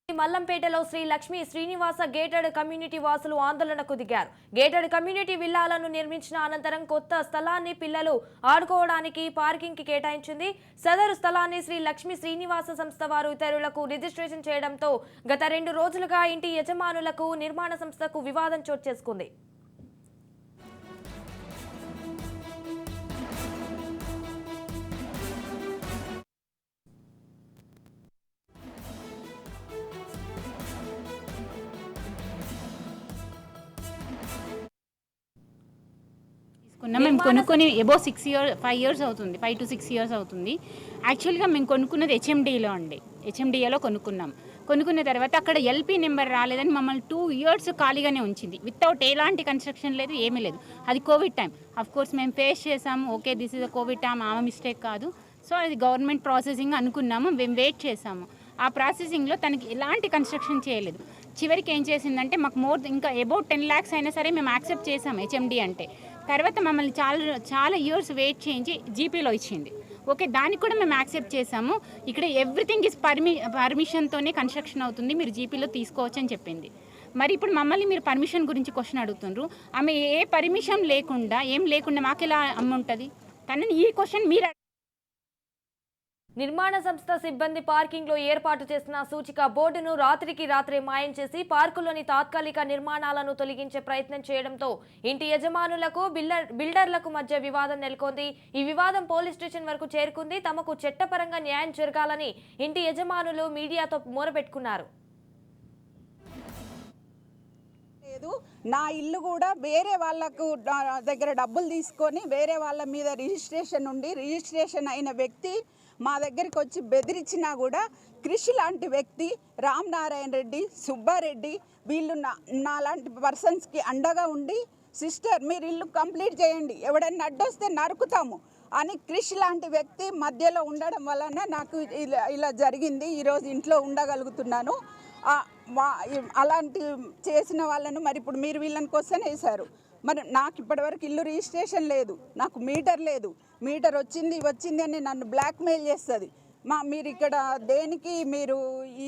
మల్లంపేటలో Shri Lakshmi Srinivasa gated community వాసులు ఆందోళనకు దిగారు. గేటెడ్ కమ్యూనిటీ విల్లాలను నిర్మించిన అనంతరం కొత్త స్థలాన్ని పిల్లలు ఆడుకోవడానికి పార్కింగ్ కి కేటాయించింది. సదరు స్థలాన్ని శ్రీ లక్ష్మీ శ్రీనివాస సంస్థ వారు ఇతరులకు రిజిస్ట్రేషన్ చేయడంతో గత 2 రోజులుగా ఇంటి యజమానులకు నిర్మాణ సంస్థకు వివాదం చోటు చేసుకుంది. మేము కొనుక్కొని అబౌవ్ 5 ఇయర్స్ అవుతుంది, 5 to 6 ఇయర్స్ అవుతుంది. యాక్చువల్గా మేము కొనుక్కున్నది హెచ్ఎండిఏలో అండి. హెచ్ఎండిఏలో కొనుక్కున్న తర్వాత అక్కడ ఎల్పీ నెంబర్ రాలేదని మమ్మల్ని 2 ఇయర్స్ ఖాళీగానే ఉంచింది. వితౌట్ ఎలాంటి కన్స్ట్రక్షన్ లేదు, ఏమీ లేదు. అది కోవిడ్ టైం. కోర్స్ మేము ఫేస్ చేసాము. Okay, this is a Covid time, ఆమె మిస్టేక్ కాదు. సో అది గవర్నమెంట్ ప్రాసెసింగ్ అనుకున్నాము. మేము వెయిట్ చేసాము. ఆ ప్రాసెసింగ్లో తనకి ఎలాంటి కన్స్ట్రక్షన్ చేయలేదు. చివరికి ఏం చేసిందంటే మాకు ఇంకా అబౌవ్ 10 lakhs అయినా సరే మేము యాక్సెప్ట్ చేసాము హెచ్ఎండి అంటే. తర్వాత మమ్మల్ని చాలా ఇయర్స్ వెయిట్ చేయించి జీపీలో ఇచ్చింది. ఓకే, దానికి కూడా మేము యాక్సెప్ట్ చేసాము. ఇక్కడ ఎవ్రీథింగ్ ఇస్ పర్మిషన్తోనే కన్స్ట్రక్షన్ అవుతుంది, మీరు జీపీలో తీసుకోవచ్చు అని చెప్పింది. మరి ఇప్పుడు మమ్మల్ని మీరు పర్మిషన్ గురించి క్వశ్చన్ అడుగుతున్నారు. ఆమె ఏ పర్మిషన్ లేకుండా ఏం లేకుండా మాకు ఎలా అమ్ముంటుంది? కానీ ఈ క్వశ్చన్ మీరు నిర్మాణ సంస్థ సిబ్బంది పార్కింగ్ లో ఏర్పాటు చేసిన సూచిక బోర్డును రాత్రికి రాత్రే మాయం చేసి పార్కులోని తాత్కాలిక నిర్మాణాలను తొలగించే ప్రయత్నం చేయడంతో ఇంటి యజమానులకు బిల్డర్లకు మధ్య వివాదం నెలకొంది. ఈ వివాదం పోలీస్ స్టేషన్ వరకు చేరుకుంది. తమకు చట్టపరంగా న్యాయం జరగాలని ఇంటి యజమానులు మీడియాతో మొరపెట్టుకున్నారు. నా ఇల్లు కూడా వేరే వాళ్ళకు దగ్గర డబ్బులు తీసుకొని వేరే వాళ్ళ మీద రిజిస్ట్రేషన్ అయిన వ్యక్తి మా దగ్గరికి వచ్చి బెదిరించినా కూడా కృషి లాంటి వ్యక్తి, రామ్ నారాయణ రెడ్డి, సుబ్బారెడ్డి వీళ్ళు నాలాంటి పర్సన్స్కి అండగా ఉండి, సిస్టర్ మీరు ఇల్లు కంప్లీట్ చేయండి, ఎవడన్నా అడ్డొస్తే నరుకుతాము అని కృషి లాంటి వ్యక్తి మధ్యలో ఉండడం వలన నాకు ఇలా జరిగింది. ఈరోజు ఇంట్లో ఉండగలుగుతున్నాను. అలాంటి చేసిన వాళ్ళను మరి ఇప్పుడు మీరు వీళ్ళని క్వశ్చన్ వేశారు. మరి నాకు ఇప్పటివరకు ఇల్లు రిజిస్ట్రేషన్ లేదు, నాకు మీటర్ లేదు. మీటర్ వచ్చింది అని నన్ను బ్లాక్మెయిల్ చేస్తుంది. మీరు ఇక్కడ దేనికి మీరు ఈ